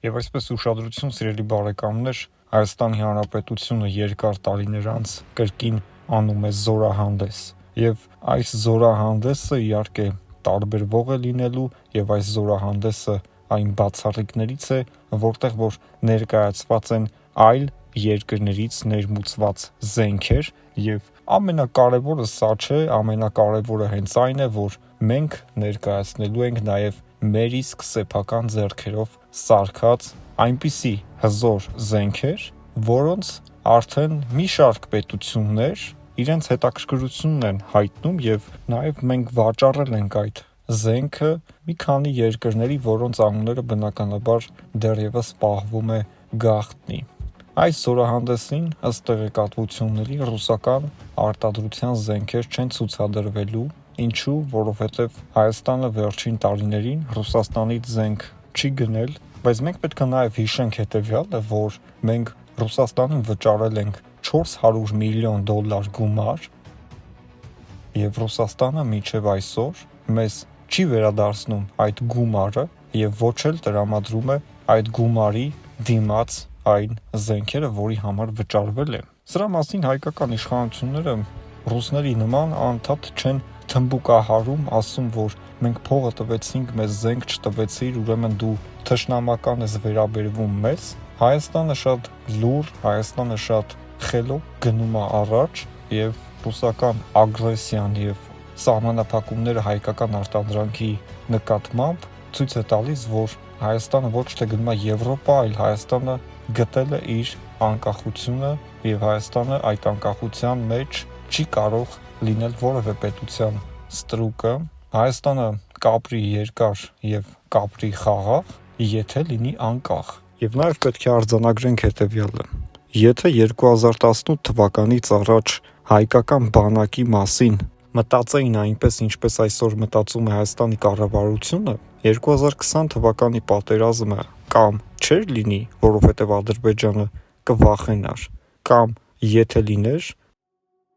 Եվ այսպես ուշադրություն սիրելի բարեկամներ, Հայաստանի Հանրապետությունը երկար տարիներ անց կրկին անում է զորահանդես։ Եվ այս զորահանդեսը իհարկե տարբերվող է լինելու, եւ այս զորահանդեսը այն բացառիկներից է, որտեղ որ ներկայացված են այլ երկրներից ներմուծված զենքեր, եւ ամենակարևորը սա չէ, ամենակարևորը հենց այն է, որ մենք ներկայացնելու ենք նաեւ մեր իսկ սեփական ձեռքերով սարքած այնպիսի հզոր զենքեր, որոնց արդեն մի շարք պետություններ իրենց հետաքրքրությունն են հայտնում եւ նաեւ մենք վաճառել ենք այդ զենքը մի քանի երկրների, որոնց անունները բնականաբար դեռևս պահվում է գաղտնի։ Այս զորահանդեսին ըստ տեղեկատվությունների ռուսական արտադրության զենքեր չեն ցուցադրվելու, ինչու, որովհետև Հայաստանը վերջին տարիներին Ռուսաստանից զենք չի գնել, բայց մենք պետք է նաև հիշենք հետևյալը, որ մենք Ռուսաստանին վճարել ենք $400 միլիոն գումար, եւ Ռուսաստանը մինչեւ այսօր մեզ չի վերադարձնում այդ գումարը եւ ոչ էլ տրամադրում է այդ գումարի դիմաց այն զենքերը, որի համար վճարվել է։ Սրա մասին հայկական իշխանությունները ռուսների նման անդադ չեն թմբուկահարում, ասում, որ մենք փողը տվեցինք, մեզ զենք չտվեցիր, ուրեմն դու թշնամական ես վերաբերվում մեզ։ Հայաստանը շատ լուր, Հայաստանը շատ խելոք գնում է առաջ եւ ռուսական ագրեսիան եւ սահմանափակումները հայկական արտադրանքի նկատմամբ ցույց է տալիս, որ Հայաստանը ոչ թե գնում է Եվրոպա, այլ Հայաստանը գտել է իր անկախությունը եւ Հայաստանը այդ անկախության մեջ չի կարող լինել որևէ պետության ստրուկը։ Հայաստանը կապրի երկար եւ կապրի խաղաղ, եթե լինի անկախ։ Եվ նաեւ պետք է արձանագրենք հետեւյալը. եթե 2018 թվականից առաջ հայկական բանակի մասին մտածեին այնպես, ինչպես այսօր մտածում է Հայաստանի կառավարությունը, 2020 թվականի պատերազմը կամ չէր լինի, որովհետև Ադրբեջանը կվախենար, կամ եթե լիներ,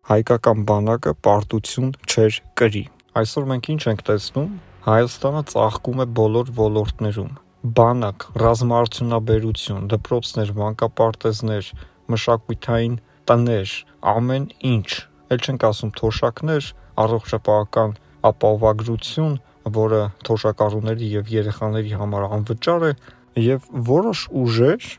հայկական բանակը պարտություն չէր կրի։ Այսօր մենք ինչ ենք տեսնում, Հայաստանը ծաղկում է բոլոր ոլորտներում, բանակ, ռազմաարդյունաբերություն, դպրոցներ, մանկապարտեզներ, մշակութային տներ, ամեն ինչ, էլ չենք ասում թոշակներ, առողջապահական ապահովագրություն, որը թոշակառուների եւ երեխաների համար անվճար է, եւ որոշ ուժեր,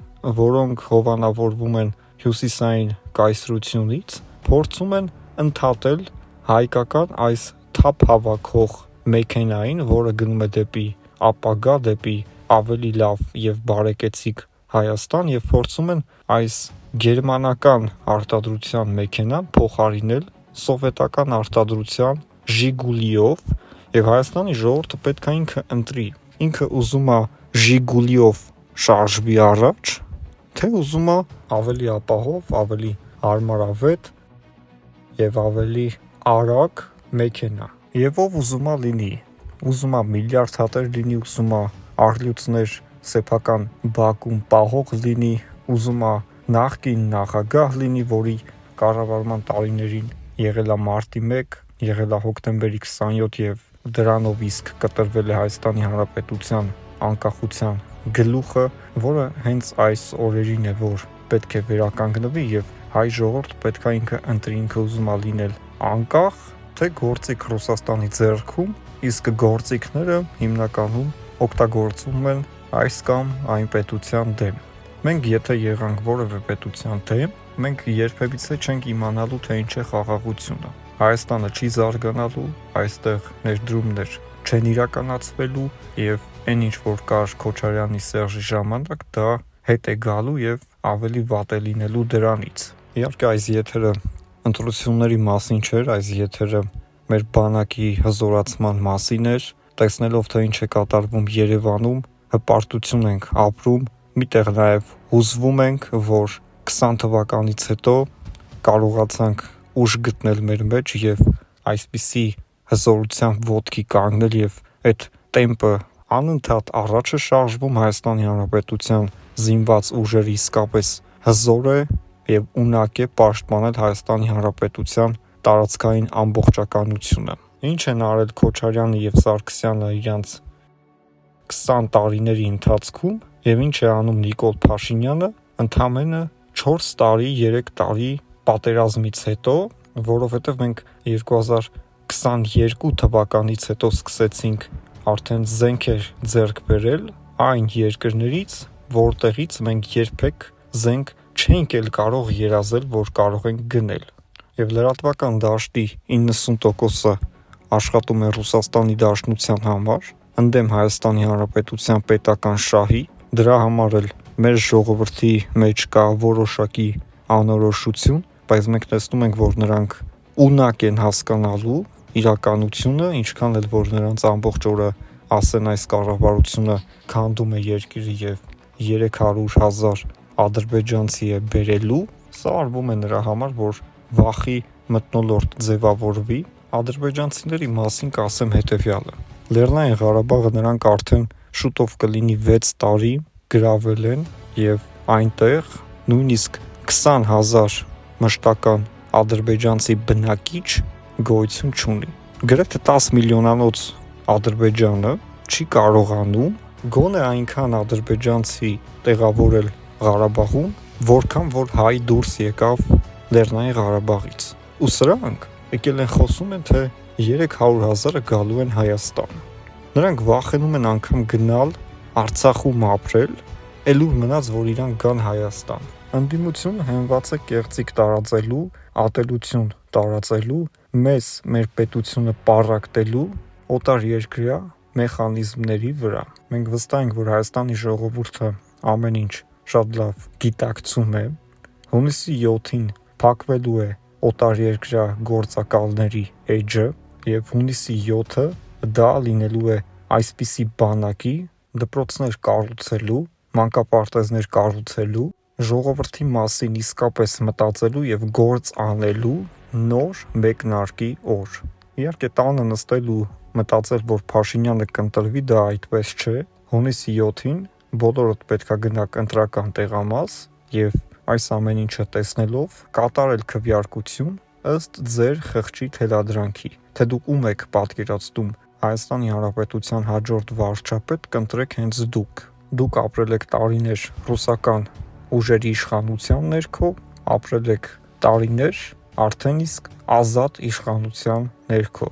որոնք հովանավորվում են հյուսիսային կայսրությունից, փորձում են ընդհատել հայկական այս թափ հավաքող մեքենային, որը գնում է դեպի ապագա, դեպի ավելի լավ եւ բարեկեցիկ Հայաստան, եւ փորձում են այս գերմանական արտադրության մեքենան փոխարինել սովետական արտադրության Ժիգուլիով, եւ Հայաստանի ժողովուրդը պետք է ինքը ընտրի։ Ինքը ուզում է Ժիգուլիով շարժվի առաջ, թե ուզում է ավելի ապահով, ավելի հարմարավետ եւ ավելի արագ մեքենա։ Եվ ով ուզում է լինի, ուզում է միլիարդ հատեր լինի, ուզում է առլույցներ սեփական բակում պահող լինի, ուզում է նախկին նախագահ լինի, որի կառավարման տարիներին եղել է մարտի 1, եղել է հոկտեմբերի 27 եւ դրանով իսկ կտրվել է Հայաստանի Հանրապետության անկախության գլուխը, որը հենց այս օրերին է, որ պետք է վերականգնվի եւ հայ ժողովուրդ պետք է ինքը ընտրի, ինքը ուզում է լինել անկախ, թե գործիք Ռուսաստանի ձեռքում, իսկ գործիքները հիմնականում օգտագործվում են այս կամ այն պետության դեմ։ Մենք եթե եղանք որևէ պետության դեմ, մենք երբևիցե չենք իմանալու, թե ինչ է խաղաղությունը։ Հայաստանը չի զարգանալու, այստեղ ներդրումներ չեն իրականացվելու եւ այն ինչ որ կար Քոչարյանի Սերժի ժամանակ, դա հետ է գալու եւ ավելի վատ է լինելու դրանից։ Իհարկե այս եթերը ընտրությունների մասին չէր, այս եթերը մեր բանակի հզորացման մասին էր, տեսնելով թե ինչ է կատարվում Երևանում, հպարտություն ենք ապրում, միտեղ նաեւ հուզվում ենք, որ 20 թվականից հետո կարողացանք ուժ գտնել մեր մեջ եւ այսպիսի հզորության ոտքի կանգնել եւ այդ տեմպը անընդհատ առաջ է շարժվում Հայաստանի Հանրապետության զինված ուժերը իսկապես հզոր է եւ ունակ է պաշտպանել Հայաստանի Հանրապետության տարածքային ամբողջականությունը։ Ինչ են արել Քոչարյանը եւ Սարգսյանը իրանց 20 տարիների ընթացքում, Եվ ինչ է անում Նիկոլ Փաշինյանը, ընդամենը 4 տարի, 3 տարի պատերազմից հետո, որովհետև մենք 2022 թվականից հետո սկսեցինք արդեն զենքեր ձեռք բերել այն երկրներից, որտեղից մենք երբեք զենք չենք էլ կարող երազել, որ կարող ենք գնել։ Եվ լրատվական դաշտի 90%-ը աշխատում է Ռուսաստանի Դաշնության համար, ընդդեմ Հայաստանի Հանրապետության պետական շահի, դրա համար էլ մեր ժողովրդի մեջ կա որոշակի անորոշություն, բայց մենք տեսնում ենք, որ նրանք ունակ են հասկանալու իրականությունը, ինչքան էլ որ նրանց ամբողջ օրը ասեն այս կառավարությունը քանդում է երկիրը եւ 300,000 ադրբեջանցի է բերելու, սա արվում է նրա համար, որ վախի մթնոլորտ ձևավորվի։ Ադրբեջանցիների մասին կասեմ հետևյալը. Լեռնային Ղարաբաղը նրանք արդեն շուտով կլինի 6 տարի գրավել են եւ այնտեղ նույնիսկ 20,000 մշտական ադրբեջանցի բնակիչ գոյություն չունի։ Գրեթե 10 միլիոնանոց Ադրբեջանը չի կարողանում գոնե այնքան ադրբեջանցի տեղավորել Ղարաբաղում, որքան որ հայ դուրս եկավ Լեռնային Ղարաբաղից։ Ու սրանք եկել են խոսում են, թե 300,000-ը գալու են Հայաստան։ Նրանք վախենում են անգամ գնալ Արցախում ապրել, էլ ուր մնաց, որ իրանք գան Հայաստան։ Ընդդիմությունը հենված է կեղծիք տարածելու, ատելություն տարածելու, մեզ մեր պետությունը պառակտելու օտար երկրյա մեխանիզմների վրա։ Մենք վստահ ենք, որ Հայաստանի ժողովուրդը ամեն ինչ շատ լավ գիտակցում է։ Հունիսի 7-ին փակվելու է օտարերկրյա գործակալների էջը եւ հունիսի 7-ը դա լինելու է այսպիսի բանակի դպրոցներ կառուցելու, մանկապարտեզներ կառուցելու, ժողովրդի մասին իսկապես մտածելու եւ գործ անելու նոր մեկնարկի օր։ Իհարկե տանը նստել ու մտածել, որ Փաշինյանը կընտրվի, դա այդպես չէ։ Հունիսի 7-ին բոլորդ պետքա գնաք ընտրական տեղամաս եւ այս ամեն ինչը տեսնելով կատարել քվեարկություն ըստ ձեր խղճի թելադրանքի, թե դուք ում եք պատկերացնում Հայաստանի Հանրապետության հաջորդ վարչապետ կընտրեք հենց դուք։ Դուք ապրել եք տարիներ ռուսական ուժերի իշխանության ներքո, ապրել եք տարիներ արդեն իսկ ազատ իշխանության ներքո։